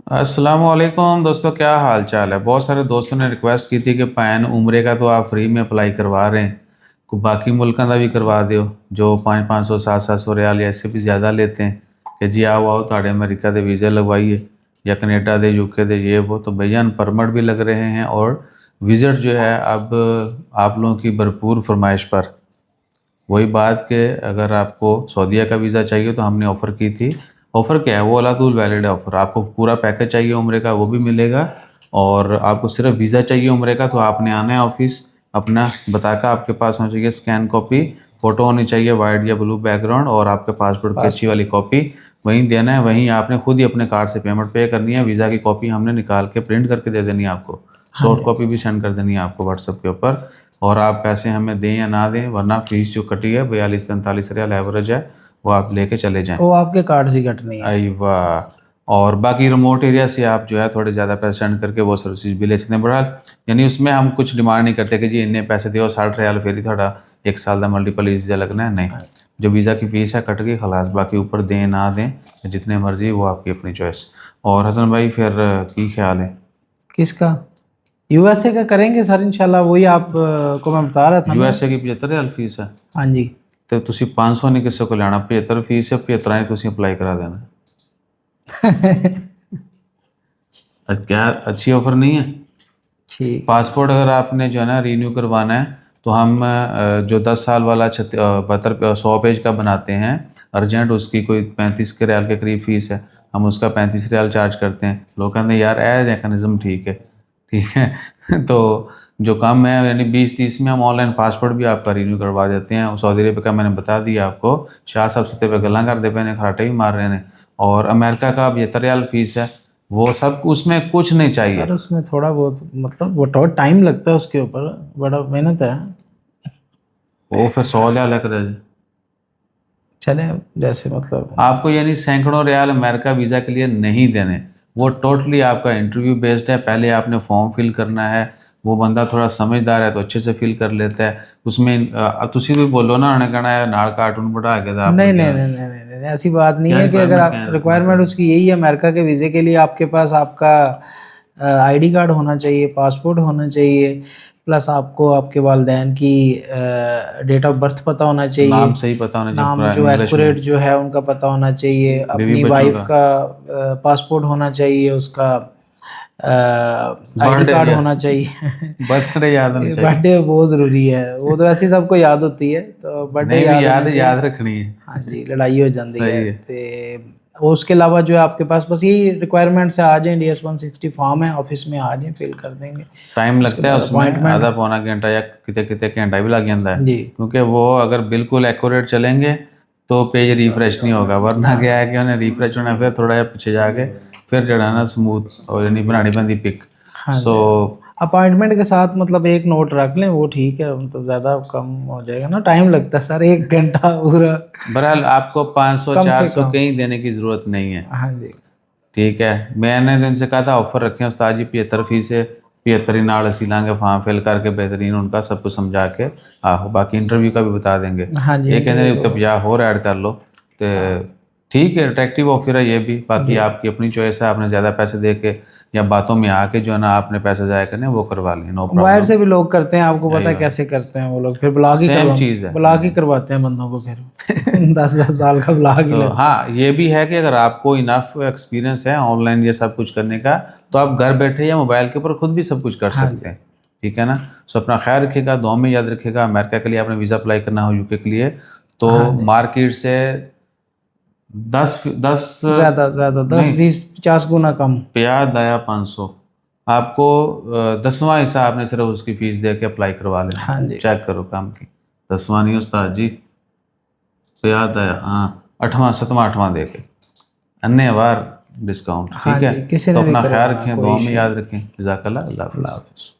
अस्सलामुअलैकुम दोस्तों, क्या हाल चाल है। बहुत सारे दोस्तों ने रिक्वेस्ट की थी कि पैन उम्रे का तो आप फ्री में अप्लाई करवा रहे हैं, को बाकी मुल्कों का भी करवा दो जो 500 700 रियाल या इससे भी ज़्यादा लेते हैं कि जी आओ थाड़े अमेरिका के वीज़े लगवाइए या कनेडा दे यूके दे ये वो। तो भैया परमिट भी लग रहे हैं और विज़िट जो है अब आप लोगों की भरपूर फरमाइश पर। वही बात कि अगर आपको सऊदीया का वीज़ा चाहिए तो हमने ऑफ़र की थी। ऑफ़र क्या है, वो अला तूल वैलिड है ऑफ़र। आपको पूरा पैकेज चाहिए उम्रे का वो भी मिलेगा, और आपको सिर्फ वीज़ा चाहिए उम्रे का तो आपने आना है ऑफ़िस। अपना बताकर आपके पास होना चाहिए स्कैन कॉपी, फ़ोटो होनी चाहिए वाइट या ब्लू बैकग्राउंड, और आपके पासपोर्ट की अच्छी वाली कॉपी वहीं देना है। वहीं आपने खुद ही अपने कार्ड से पेमेंट पे करनी है। वीज़ा की कॉपी हमने निकाल के प्रिंट करके दे देनी है आपको। हाँ सॉफ्ट जी। कॉपी भी सेंड कर देनी है आपको व्हाट्सएप के ऊपर। और आप पैसे हमें दें या ना दें, वरना फीस जो कटी है 42-43 रियाल एवरेज है, वो आप लेके चले जाएं। वो आपके कार्ड से कटनी है। अयवा। और बाकी रिमोट एरिया से आप जो है थोड़े ज़्यादा पैसे सेंड करके वो सर्विस भी ले सकते हैं। बहरहाल यानी उसमें हम कुछ डिमांड नहीं करते कि जी इन्ने पैसे दियो 60 रियाल फिर ही थोड़ा 1 साल का मल्टीपल वीज़ा लगना है, नहीं। जो वीज़ा की फ़ीस है कट गई खलास, बाकी ऊपर दें ना दें जितने मर्जी वो आपकी अपनी चॉइस। और हसन भाई फिर की ख्याल है? किसका? यूएसए का करेंगे सर इंशाल्लाह। वही आप को मैं बता रहा था ना। यूएसए की 75 रियाल फीस है हाँ जी। तो तुसी 500 नहीं किसी को लेना, 75 फीस है, 75 ही तुसी अप्लाई करा देना। क्या अच्छी ऑफर नहीं है? ठीक। पासपोर्ट अगर आपने जो है ना रीन्यू करवाना है तो हम जो 10 साल वाला 100 पेज का बनाते हैं अर्जेंट, उसकी कोई 35 के रियाल के करीब फीस है। हम उसका 35 रियाल चार्ज करते हैं। लोग कहते हैं यार ए मैकेनिज्म ठीक है, ठीक है। तो जो कम है यानी 20-30 में हम ऑनलाइन पासपोर्ट भी आपका रीन्यू करवा देते हैं। सऊदी अरब का मैंने बता दिया आपको। शाह साहब सत्ते पे गल्ला करते पे ने खराटे भी मार रहे हैं। और अमेरिका का 72 रियाल फीस है। वो सब उसमें कुछ नहीं चाहिए। सर उसमें थोड़ा बहुत मतलब वो थोड़ा टाइम लगता है, उसके ऊपर बड़ा मेहनत है। वो फिर 100 रियाल लग रहा है। चले जैसे मतलब। आपको यानी सैकड़ों रियाल अमेरिका वीज़ा के लिए नहीं देने। वो टोटली आपका इंटरव्यू बेस्ड है। पहले आपने फॉर्म फिल करना है। वो बंदा थोड़ा समझदार है तो अच्छे से फिल कर लेता है। उसमें तुसी भी बोलो ना, उन्होंने कहना है नाल कार्टून बढ़ा के आप नहीं लगे नहीं हो। नहीं नहीं नहीं नहीं, ऐसी बात नहीं क्या है कि अगर रिक्वायरमेंट क्या आप है रिक्वायरमेंट अमेरिका? उसकी यही है अमेरिका के वीज़े के लिए आपके पास आपका आईडी कार्ड होना चाहिए, पासपोर्ट होना चाहिए, प्लस आपको आपके वालिदैन की डेट ऑफ बर्थ पता होना चाहिए। नाम सही पता होना चाहिए नाम पूरा जो इंग्लिश में। एक्यूरेट जो है उनका पता होना चाहिए। बीवी अपनी बच्चों वाइफ का का पासपोर्ट होना चाहिए, उसका आईडी बर्थडे कार्ड या होना चाहिए। बर्थडे याद होना चाहिए। बर्थडे बहुत ज़रूरी है, वो तो ऐसे ही सबको याद होती है, तो बर्थडे नहीं भी याद होना याद चाहिए। याद रखनी है। हाँ जी, लड़ाई हो जाती है। सही है। तो उसके अलावा जो है आपके पास बस यही रिक्वायरमेंट्स है। आ जाएं, DS-160 फॉर्म है, ऑफिस में आ जाएं, फिल कर देंगे। टाइम उसके लगता है बाद उसमें, अपॉइंटमेंट। आधा पौना घंटा या कितने कितने घंटा भी लग जाता है। जी। क्योंकि वो अगर बिल्कुल एक्यूरेट चलेंगे तो पेज रिफ्रेश नहीं होगा, वरना क्या है कि उन्हें रिफ्रेश होना फिर थोड़ा जिहा पीछे जाके फिर जड़ा ना स्मूथ और यानी बनानी बनती पिक। हाँ सो जी। अपॉइंटमेंट के साथ मतलब एक नोट रख लें, वो ठीक है, मतलब ज़्यादा कम हो जाएगा ना, टाइम लगता है सर 1 घंटा पूरा बहरहाल आपको 500 कम से 400 कम। कहीं देने की ज़रूरत नहीं है। हाँ जी। ठीक है, मैंने तो इनसे कहा था ऑफर रखें उस्ताद जी 75 फीस है, 75 ही नाल असी लांगे फॉर्म फिल करके बेहतरीन उनका सब कुछ समझा के। आहो बाकी इंटरव्यू का भी बता देंगे। हाँ जी। ये कहते हैं इंटरव्यू उत्ते 50 और ऐड कर लो तो ठीक है। अट्रैक्टिव ऑफर है ये भी। बाकी जी। आपकी अपनी चॉइस है, आपने ज़्यादा पैसे दे के या बातों में आके जो है ना आपने पैसे ज़ाया करने वो करवा लें, नो वायर प्रॉब्लम। से भी लोग करते हैं, आपको पता है अयवा कैसे करते हैं वो लोग, फिर ब्लॉग ही सेम चीज़ है। हाँ ब्लॉग ही जी। करवाते हैं बंदों को फिर। 10-10 साल का ब्लॉग ही तो लगता है। हाँ ये भी है कि अगर आपको इनफ एक्सपीरियंस है ऑनलाइन ये सब कुछ करने का तो आप घर बैठे या मोबाइल के ऊपर खुद भी सब कुछ कर हाँ सकते जी। हैं। ठीक है ना। सो अपना ख्याल रखिएगा, दुआ में याद रखिएगा। अमेरिका के लिए आपने वीज़ा अप्लाई करना हो यूके के लिए तो हाँ जी। मार्केट से 10 ज़्यादा ज़्यादा 10 नहीं 20 50 गुना कम। 50 या 500 आपको 10वां हिस्सा आपने सिर्फ उसकी फ़ीस दे के अप्लाई करवा लेना। हाँ जी। चेक करो काम की। 10वां नहीं उस्ताद जी, 50 हाँ 8वां 7वां 8वां दे के अन्य बार डिस्काउंट। हाँ ठीक है। जी, किसी तो ने भी अपना ख्याल करवाना, रखें, कोई दुआ में इशू याद नहीं। रखें। जज़ाकल्लाह, अल्लाह अल्लाह हाफ़िज़। हाफ़िज़।